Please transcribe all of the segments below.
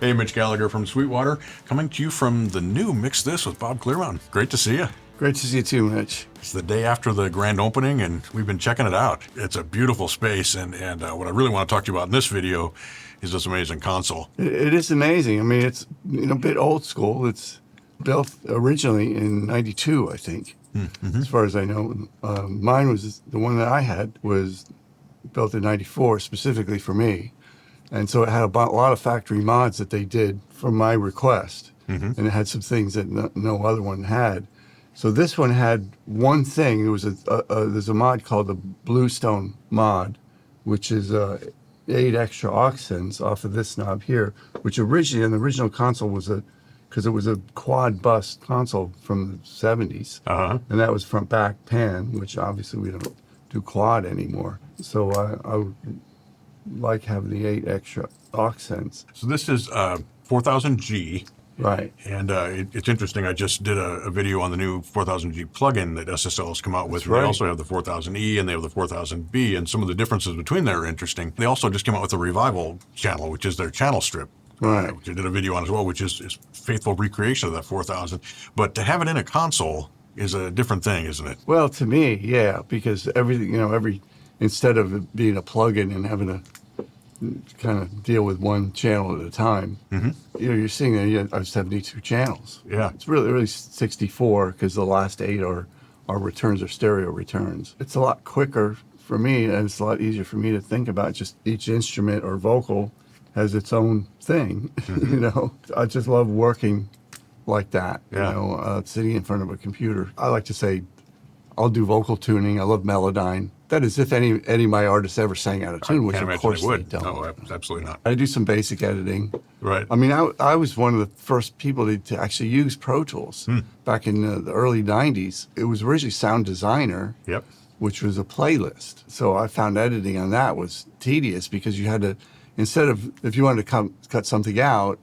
Hey, Mitch Gallagher from Sweetwater, coming to you from the new Mix This with Bob Clearmountain. Great to see you. Great to see you too, Mitch. It's the day after the grand opening, and we've been checking it out. It's a beautiful space, and what I really want to talk to you about in this video is this amazing console. It is amazing. I mean, it's a bit old school. It's built originally in '92, I think, as far as I know. Mine was the one that I had was built in '94 specifically for me. And so it had a lot of factory mods that they did for my request. And it had some things that no other one had. So this one had one thing. It was there's a mod called the Bluestone mod, which is 8 extra aux sends off of this knob here, which originally in the original console was because it was a quad bus console from the 70s. And that was front back pan, which obviously we don't do quad anymore. So I would like having the 8 extra aux sends. So this is 4000G. Right. And it's interesting. I just did a video on the new 4000G plugin that SSL has come out with. Right. They also have the 4000E and they have the 4000B, and some of the differences between them are interesting. They also just came out with a Revival channel, which is their channel strip. Right. Which I did a video on as well, which is faithful recreation of that 4000. But to have it in a console is a different thing, isn't it? Well, to me, yeah, because everything, instead of it being a plugin and having to kind of deal with one channel at a time, you're seeing that you have 72 channels. Yeah. It's really 64 because the last 8 are returns or stereo returns. It's a lot quicker for me, and it's a lot easier for me to think about. Just each instrument or vocal has its own thing. I just love working like that. Yeah. Sitting in front of a computer. I like to say I'll do vocal tuning. I love Melodyne. That is, if any of my artists ever sang out of tune, which of course they don't. No, absolutely not. I do some basic editing. Right. I mean, I was one of the first people to actually use Pro Tools back in the early 90s. It was originally Sound Designer, Yep. which was a playlist. So I found editing on that was tedious because you had to, instead of, if you wanted to cut something out,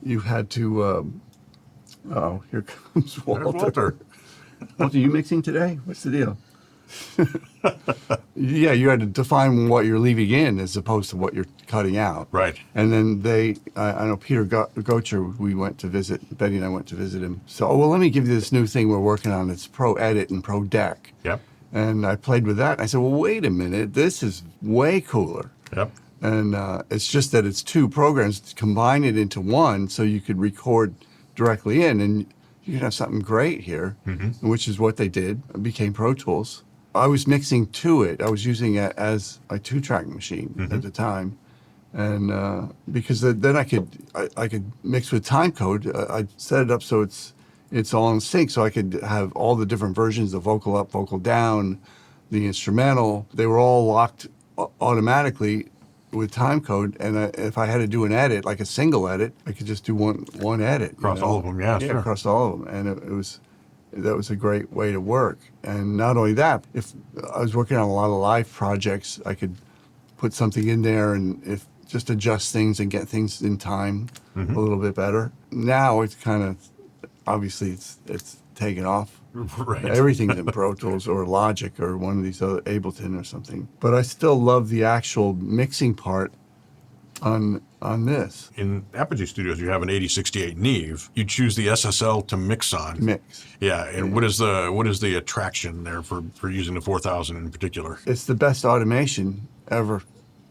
you had to, here comes Walter. There's Walter. Walter, you mixing today? What's the deal? Yeah, you had to define what you're leaving in as opposed to what you're cutting out. Right. And then I know Peter Gocher, we went to visit, Betty and I went to visit him. So, let me give you this new thing we're working on. It's Pro Edit and Pro Deck. Yep. And I played with that. And I said, well, wait a minute, this is way cooler. Yep. And it's just that it's 2 programs to combine it into one so you could record directly in. And you can have something great here, which is what they did. It became Pro Tools. I was mixing to it. I was using it as a 2-track machine at the time. And because then I could mix with timecode. I set it up so it's all in sync, so I could have all the different versions, the vocal up, vocal down, the instrumental. They were all locked automatically with timecode, and if I had to do an edit, like a single edit, I could just do one edit. Across all of them, yeah, sure. Across all of them. And that was a great way to work. And not only that, if I was working on a lot of live projects, I could put something in there and just adjust things and get things in time a little bit better. Now it's kind of, obviously it's taken off. Right. Everything's in Pro Tools or Logic or one of these other, Ableton or something. But I still love the actual mixing part on this. In Apogee Studios, you have an 8068 Neve. You choose the SSL to mix on. Mix. Yeah, and what is the attraction there for using the 4000 in particular? It's the best automation ever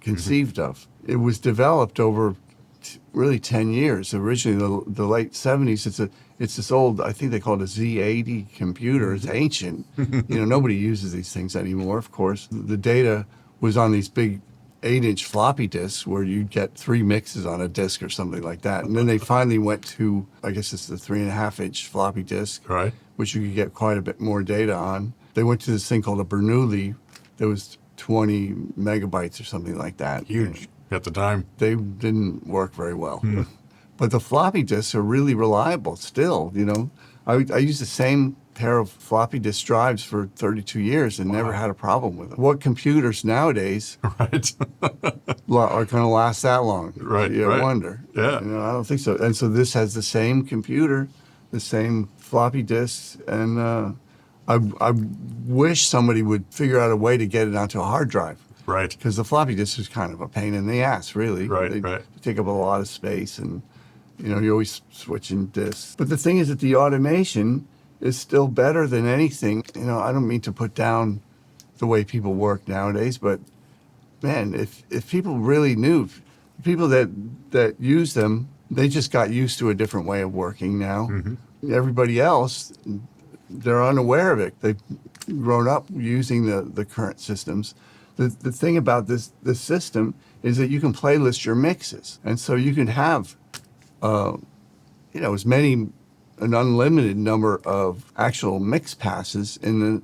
conceived of. It was developed over really 10 years. Originally, the late 70s. It's this old, I think they call it a Z80 computer. It's ancient. Nobody uses these things anymore, of course. The data was on these big 8-inch floppy disks where you'd get 3 mixes on a disk or something like that. And then they finally went to, I guess it's the 3.5-inch floppy disk, Right. which you could get quite a bit more data on. They went to this thing called a Bernoulli that was 20 megabytes or something like that. Huge at the time. They didn't work very well. But the floppy disks are really reliable still, I used the same pair of floppy disk drives for 32 years and never had a problem with them. What computers nowadays Right. are going to last that long? Right, You right. wonder. Yeah. I don't think so. And so this has the same computer, the same floppy disks, and I wish somebody would figure out a way to get it onto a hard drive. Right. Because the floppy disk is kind of a pain in the ass, really. Right, They right. take up a lot of space, and You're always switching discs. But the thing is that the automation is still better than anything. I don't mean to put down the way people work nowadays, but man, if people really knew, people that use them, they just got used to a different way of working now. Everybody else, they're unaware of it. They've grown up using the current systems. The thing about this system is that you can playlist your mixes, and so you can have as many, an unlimited number of actual mix passes in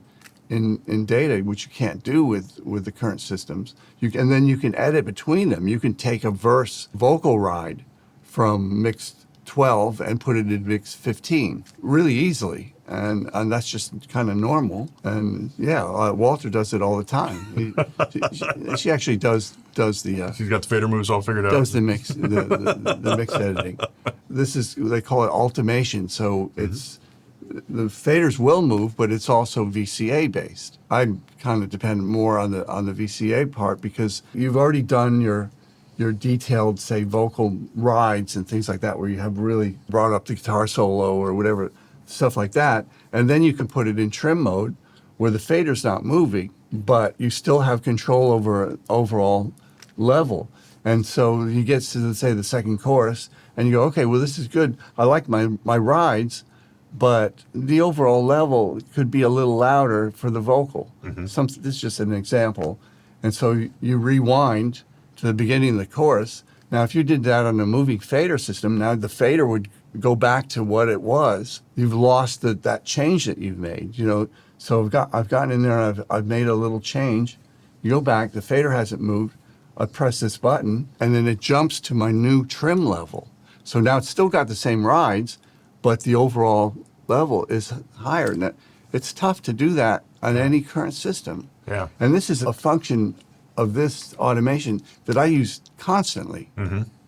data, which you can't do with the current systems. And then you can edit between them. You can take a verse vocal ride from mix 12 and put it in mix 15 really easily. And that's just kind of normal. And Walter does it all the time. She actually does the. She's got the fader moves all figured out. Does the mix the mix editing. They call it automation. So it's the faders will move, but it's also VCA based. I kind of depend more on the VCA part because you've already done your detailed, say, vocal rides and things like that, where you have really brought up the guitar solo or whatever, stuff like that. And then you can put it in trim mode where the fader's not moving, but you still have control over an overall level. And so he gets to, say, the second chorus, and you go, okay, well, this is good. I like my rides, but the overall level could be a little louder for the vocal. This is just an example. And so you rewind to the beginning of the chorus. Now, if you did that on a moving fader system, now the fader would go back to what it was. You've lost that change that you've made. So I've gotten in there and I've made a little change. You go back, the fader hasn't moved. I press this button, and then it jumps to my new trim level. So now it's still got the same rides, but the overall level is higher. And it's tough to do that on any current system. Yeah. And this is a function of this automation that I use constantly.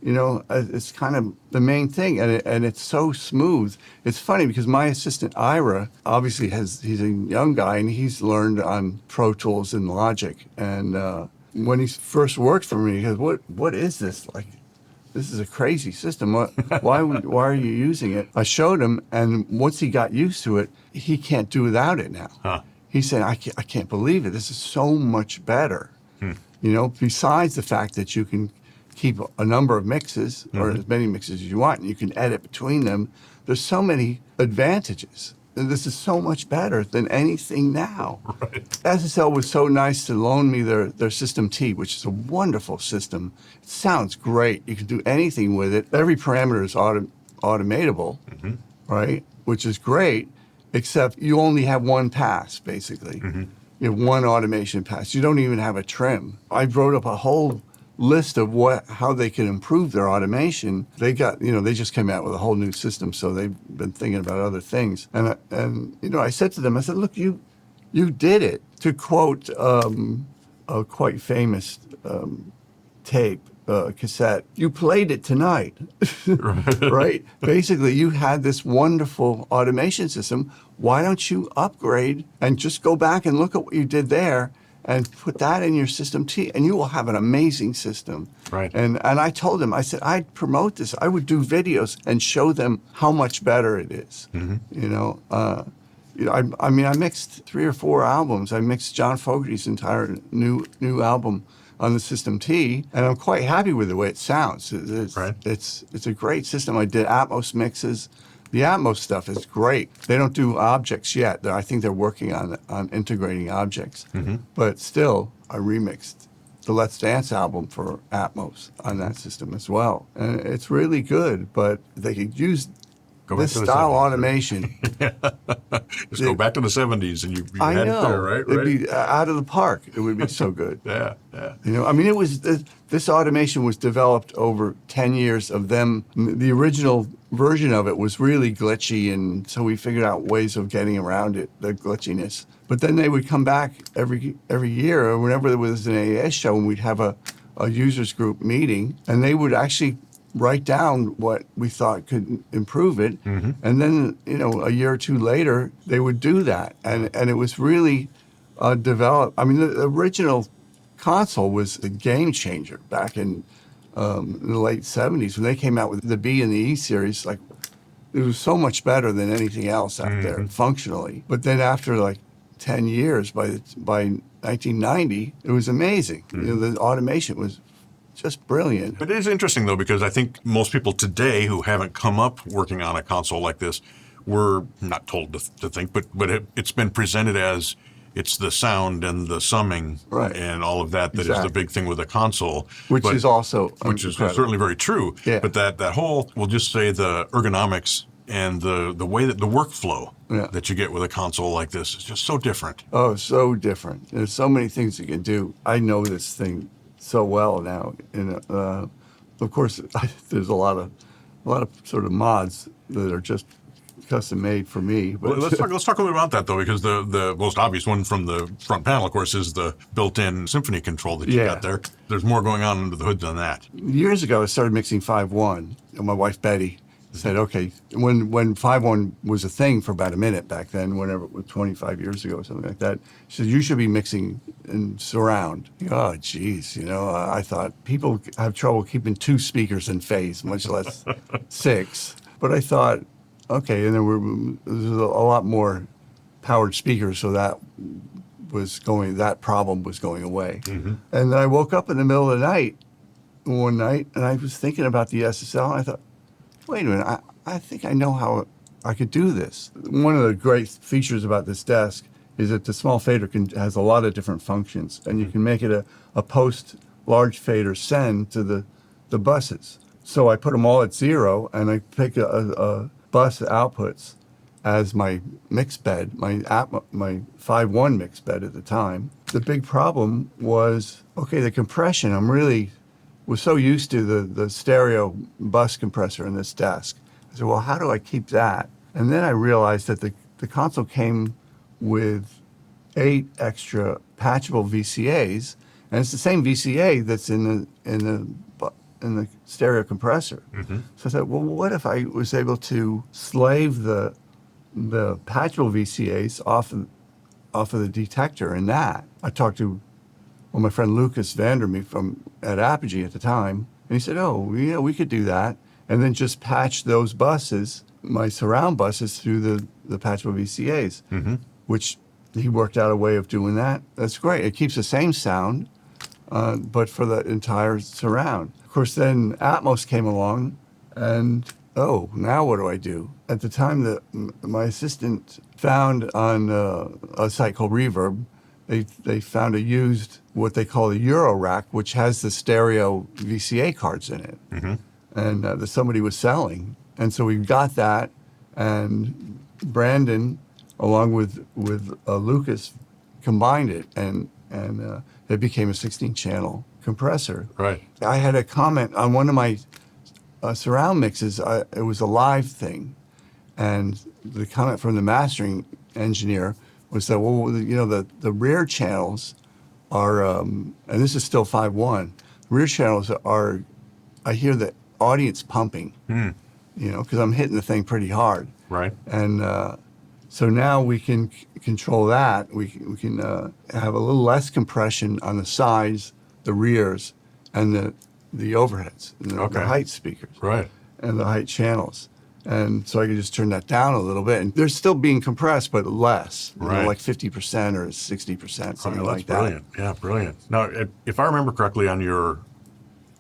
It's kind of the main thing, and it's so smooth. It's funny because my assistant Ira obviously he's a young guy, and he's learned on Pro Tools and Logic. And when he first worked for me, he goes, "What is this? Like, this is a crazy system. Why are you using it?" I showed him, and once he got used to it, he can't do without it now. He said, I can't believe it. This is so much better. Besides the fact that you can keep a number of mixes, or as many mixes as you want, and you can edit between them, there's so many advantages. And this is so much better than anything now. Right. SSL was so nice to loan me their System T, which is a wonderful system. It sounds great. You can do anything with it. Every parameter is automatable, right? Which is great, except you only have one pass, basically. You have one automation pass. You don't even have a trim. I wrote up a whole list of how they can improve their automation. They just came out with a whole new system, so they've been thinking about other things. And I said to them, I said, look, you did it. To quote a quite famous tape, cassette, you played it tonight, right? Basically, you had this wonderful automation system. Why don't you upgrade and just go back and look at what you did there and put that in your System T, and you will have an amazing system. Right. And I told them, I said, I'd promote this. I would do videos and show them how much better it is. I mixed 3 or 4 albums. I mixed John Fogerty's entire new album on the System T, and I'm quite happy with the way it sounds. It's a great system. I did Atmos mixes. The Atmos stuff is great. They don't do objects yet. I think they're working on integrating objects. But still, I remixed the Let's Dance album for Atmos on that system as well. And it's really good, but they could use this style automation. Just go back to the 70s and you I had know. it there, right? It'd be out of the park. It would be so good. Yeah. It was this automation was developed over 10 years of them. The original version of it was really glitchy, and so we figured out ways of getting around it, the glitchiness. But then they would come back every year, or whenever there was an AAS show, and we'd have a users group meeting, and they would actually write down what we thought could improve it. And then, a year or two later, they would do that. And it was really developed. The original console was a game changer back in in the late 70s when they came out with the B and the E series. Like, it was so much better than anything else out there functionally. But then after like 10 years, by 1990, it was amazing. You know, the automation was just brilliant. But it is interesting, though, because I think most people today who haven't come up working on a console like this were not told to think, but it's been presented as it's the sound and the summing Right. and all of that is the Exactly. big thing with a console. Which But- is also which is incredible. certainly very true. Yeah. But that whole, we'll just say the ergonomics and the way that the workflow Yeah. that you get with a console like this is just so different. Oh, so different. There's so many things you can do. I know this thing so well now, and of course, there's a lot of sort of mods that are just custom made for me. But Well, let's talk a little bit about that, though, because the most obvious one from the front panel, of course, is the built-in symphony control that you Yeah. got there. There's more going on under the hood than that. years ago, I started mixing 5.1, and my wife Betty said, "Okay." When 5.1 was a thing for about a minute back then, whenever it was 25 years ago or something like that, she said, "You should be mixing in surround." Oh, geez, I thought people have trouble keeping 2 speakers in phase, much less 6. But I thought, okay, and there's a lot more powered speakers, so that problem was going away. And then I woke up in the middle of the night one night, and I was thinking about the SSL, and I thought, wait a minute, I think I know how I could do this. One of the great features about this desk is that the small fader has a lot of different functions, and you can make it a post large fader send to the buses. So I put them all at 0, and I pick a bus outputs as my mix bed, my 5.1 mix bed at the time. The big problem was, okay, the compression. Was so used to the stereo bus compressor in this desk. I said, well, how do I keep that? And then I realized that the console came with 8 extra patchable VCAs, and it's the same VCA that's in the stereo compressor. So I said, well, what if I was able to slave the patchable VCAs off of the detector in that? I talked to my friend Lucas Vandermeer at Apogee at the time, and he said, oh, yeah, we could do that, and then just patch those buses, my surround buses, through the patchable VCAs, which he worked out a way of doing that. That's great. It keeps the same sound, but for the entire surround. Of course, then Atmos came along, and now what do I do? At the time, my assistant found on a site called Reverb, they found a used, what they call a Euro rack, which has the stereo VCA cards in it, and that somebody was selling. And so we got that, and Brandon, along with Lucas, combined it, and it became a 16-channel compressor. Right. I had a comment on one of my surround mixes. It was a live thing, and the comment from the mastering engineer was that, well, the rear channels are, and this is still 5.1, rear channels are, I hear the audience pumping, because I'm hitting the thing pretty hard. Right. And so now we can control that. We can have a little less compression on the sides, the rears, and the overheads, and the height speakers, Right. and the height channels. And so I can just turn that down a little bit. And they're still being compressed, but less, Right. like 50% or 60%, something Oh, like that's brilliant. Yeah, brilliant. Now, if I remember correctly, on your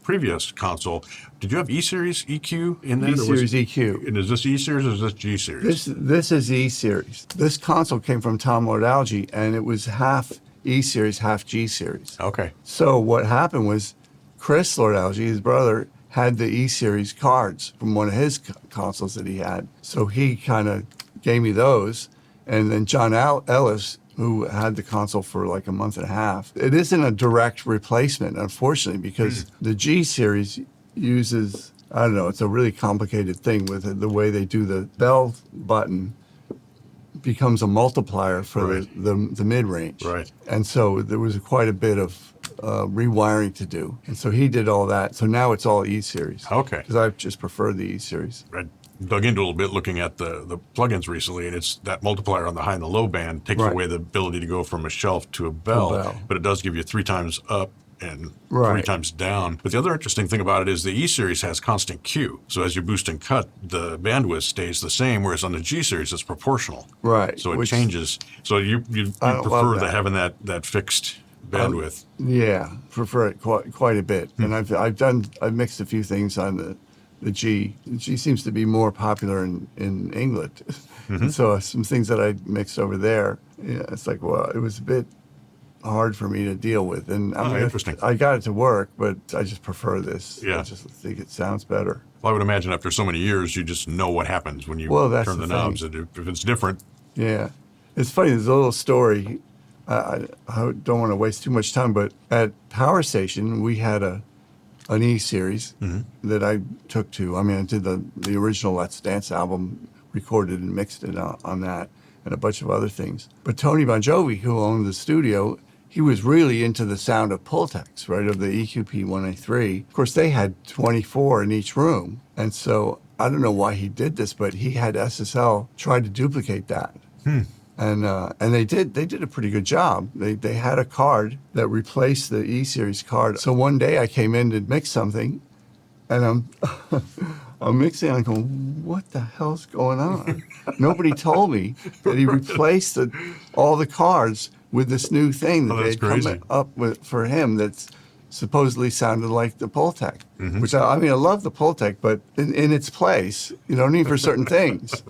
previous console, did you have E-Series EQ in there? that. E-Series EQ. And is this E-Series or is this G-Series? This is E-Series. This console came from Tom Lord-Alge, and it was half E-Series, half G-Series. Okay. So what happened was Chris Lord-Alge, his brother, had the E-Series cards from one of his consoles that he had. So he kind of gave me those. And then John Ellis, who had the console for like a month and a half. It isn't a direct replacement, unfortunately, because the G-Series uses, I don't know, it's a really complicated thing with it, the way they do the bell button becomes a multiplier for Right. the mid-range. Right. And so there was quite a bit of rewiring to do. And so he did all that. So now it's all E-Series. Okay. Because I just prefer the E-Series. I dug into a little bit looking at the plugins recently, and it's that multiplier on the high and the low band takes Right. away the ability to go from a shelf to a bell, bell. but it does give you 3 times up and three Right. times down. But the other interesting thing about it is the E series has constant Q. So as you boost and cut, the bandwidth stays the same, whereas on the G series it's proportional. Right. So it Which changes. So you I don't love prefer that. having that fixed bandwidth. Yeah, prefer it quite a bit. And I've mixed a few things on the G. The G seems to be more popular in England. And so some things that I mixed over there, yeah, it's like, well, it was a bit hard for me to deal with. And I mean, Interesting. I got it to work, but I just prefer this. Yeah. I just think it sounds better. Well, I would imagine after so many years, you just know what happens when you Well, that's turn the the thing. knobs. And if it's different, Yeah. It's funny, there's a little story. I don't want to waste too much time, but at Power Station, we had an E series that I took to. I mean, I did the original Let's Dance album, recorded and mixed it on that, and a bunch of other things. But Tony Bon Jovi, who owned the studio, he was really into the sound of Pultecs, right, of the EQP 1A3. Of course, they had 24 in each room. And so I don't know why he did this, but he had SSL try to duplicate that. And they did a pretty good job. They had a card that replaced the E series card. So one day I came in to mix something, and I'm mixing. And I'm going, what the hell's going on? Nobody told me that he replaced all the cards with this new thing that that's they'd come crazy. up with for him that's supposedly sounded like the Pultec. Which I mean, I love the Pultec, but in its place, you don't need for certain things.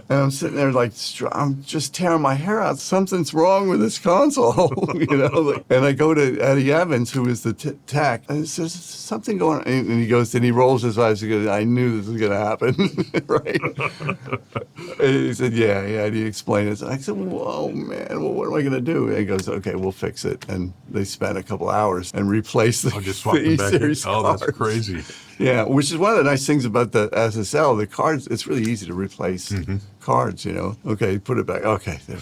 And I'm sitting there like, I'm just tearing my hair out. Something's wrong with this console, you know. And I go to Eddie Evans, who is the tech, and he says, something going on. And he goes, and he rolls his eyes. He goes, I knew this was going to happen, right? And he said, yeah. And he explained it. I said, whoa, man, well, what am I going to do? And he goes, okay, we'll fix it. And they spent a couple hours and replaced the, just swap the them back in. E-Series Oh, that's cards. crazy. Yeah, which is one of the nice things about the SSL. The cards, it's really easy to replace cards, you know. Okay, put it back. Okay. There.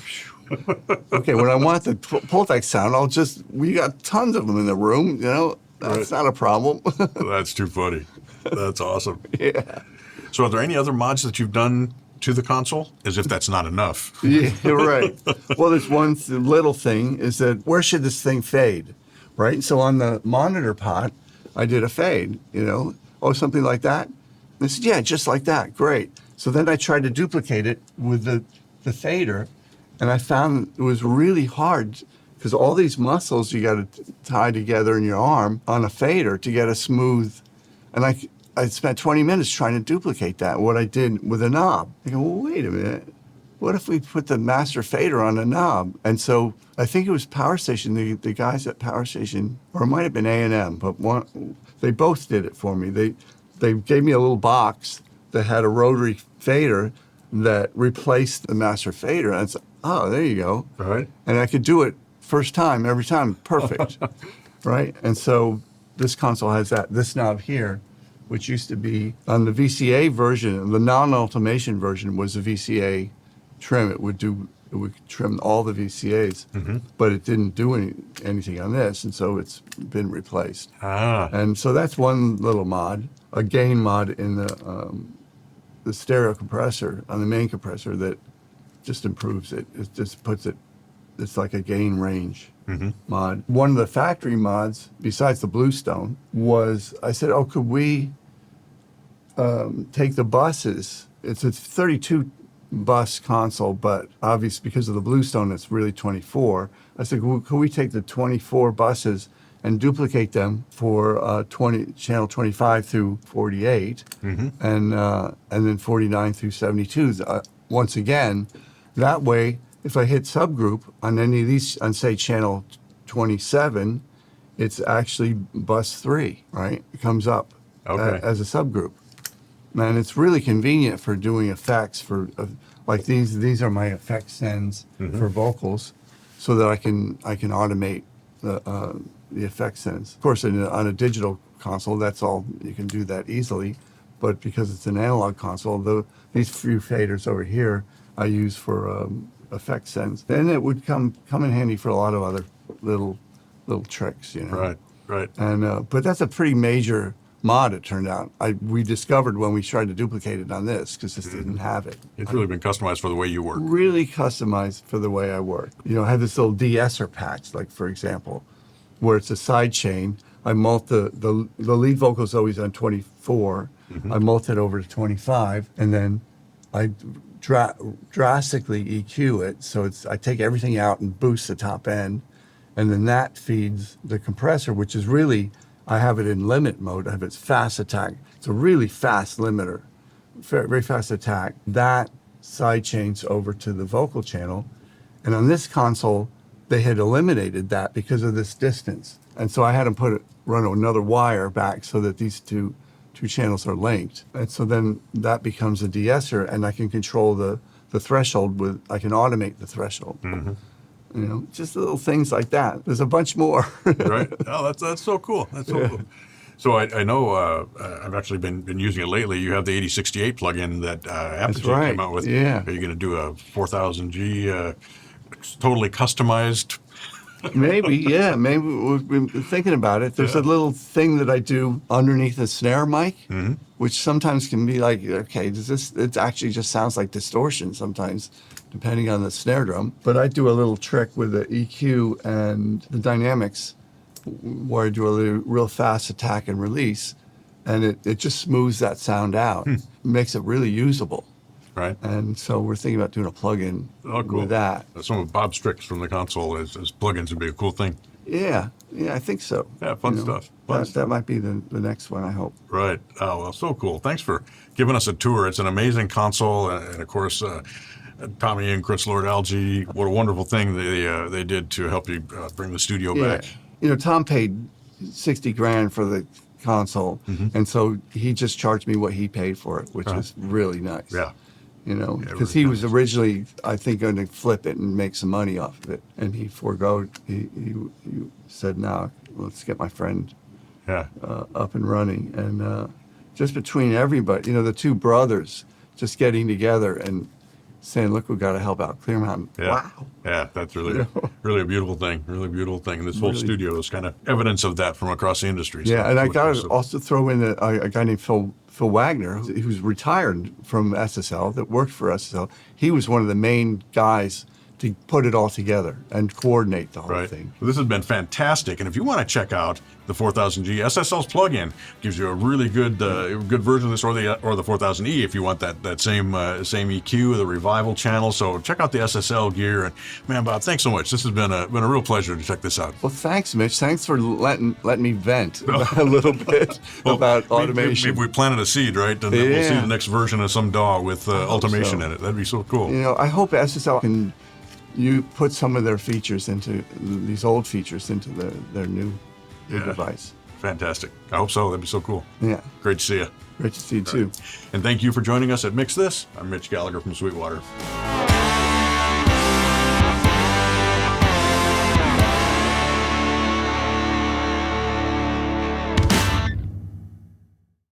Okay, when I want the Pultec sound, we got tons of them in the room, you know. That's not a problem. That's too funny. That's awesome. Yeah. So are there any other mods that you've done to the console? As if that's not enough. Yeah, you're right. Well, there's one little thing is that where should this thing fade, right? So on the monitor pot, I did a fade, you know, something like that. And they said, yeah, just like that. Great. So then I tried to duplicate it with the fader, and I found it was really hard because all these muscles you got to tie together in your arm on a fader to get a smooth. And I spent 20 minutes trying to duplicate that, what I did with a knob. I go, well, wait a minute. What if we put the master fader on a knob? And so I think it was Power Station, the guys at Power Station, or it might have been A&M, but they both did it for me. They gave me a little box that had a rotary fader that replaced the master fader. And I said, oh, there you go. Right. And I could do it first time, every time, perfect. Right? And so this console has this knob here, which used to be on the VCA version, the non-automation version was a VCA trim. It would trim all the VCAs, but it didn't do anything on this, and so it's been replaced. And so that's one little mod, a gain mod in the stereo compressor on the main compressor that just improves it. It just puts it. It's like a gain range mod. One of the factory mods, besides the Bluestone, was I said, oh, could we take the buses? It's a 32 bus console, but obviously because of the Bluestone, it's really 24. I said, well, can we take the 24 buses and duplicate them for channel 25 through 48, and then 49 through 72. Once again, that way, if I hit subgroup on any of these, on say channel 27, it's actually bus 3, right? It comes up as a subgroup. And it's really convenient for doing effects for like these are my effect sends for vocals, so that I can automate the effect sends. Of course, on a digital console, that's all you can do that easily. But because it's an analog console, these few faders over here I use for effect sends. Then it would come in handy for a lot of other little tricks, you know. Right. And but that's a pretty major mod, it turned out. We discovered when we tried to duplicate it on this, because this didn't have it. It's really been customized for the way you work. Really customized for the way I work. You know, I have this little de-esser patch, like, for example. where it's a side chain. I mult the lead vocal is always on 24. I mult it over to 25, and then I drastically EQ it. So I take everything out and boost the top end, and then that feeds the compressor, which is really, I have it in limit mode. I have its fast attack. It's a really fast limiter, very fast attack. That side chains over to the vocal channel. And on this console, they had eliminated that because of this distance. And so I had to run another wire back so that these two channels are linked. And so then that becomes a de-esser, and I can control the threshold I can automate the threshold. Just little things like that. There's a bunch more. Right. Oh, that's so cool. That's so cool. So I know I've actually been using it lately. You have the 8068 plugin that Apogee came out with. Yeah. Are you going to do a 4000G totally customized? Maybe, yeah. Maybe we've been thinking about it. There's a little thing that I do underneath the snare mic, which sometimes can be like, okay, it actually just sounds like distortion sometimes, depending on the snare drum. But I do a little trick with the EQ and the dynamics where I do a real fast attack and release, and it just smooths that sound out, makes it really usable. Right. And so we're thinking about doing a plug-in with that. Some of Bob's tricks from the console as plugins would be a cool thing. Yeah, I think so. Yeah, fun stuff. That might be the next one, I hope. Right. Oh, well, so cool. Thanks for giving us a tour. It's an amazing console. And of course, Tommy and Chris Lord Algae, what a wonderful thing they did to help you bring the studio back. Tom paid $60,000 for the console, and so he just charged me what he paid for it, which is really nice. Yeah. Because he was originally, I think, going to flip it and make some money off of it, and he forgoed. He said, "No, let's get my friend up and running." And just between everybody, the two brothers just getting together and saying, "Look, we've got to help out Clearmountain." Yeah. Wow. Yeah, that's really a beautiful thing. Really beautiful thing. And this whole studio is kind of evidence of that from across the industry. Yeah, and I got to also throw in a guy named Phil Wagner, who's retired from SSL, that worked for SSL. He was one of the main guys to put it all together and coordinate the whole thing. Well, this has been fantastic. And if you want to check out the 4000G, SSL's plugin gives you a really good version of this, or the 4000E if you want that same EQ, the revival channel. So check out the SSL gear. And man, Bob, thanks so much. This has been a real pleasure to check this out. Well, thanks, Mitch. Thanks for letting me vent a little bit about automation. Maybe we planted a seed, right? And then we'll see the next version of some DAW with automation in it. That'd be so cool. I hope SSL can put some of their features into these old features into their new device. Fantastic. I hope so. That'd be so cool. Yeah. Great to see you. Great to see you too. And thank you for joining us at Mix This. I'm Mitch Gallagher from Sweetwater.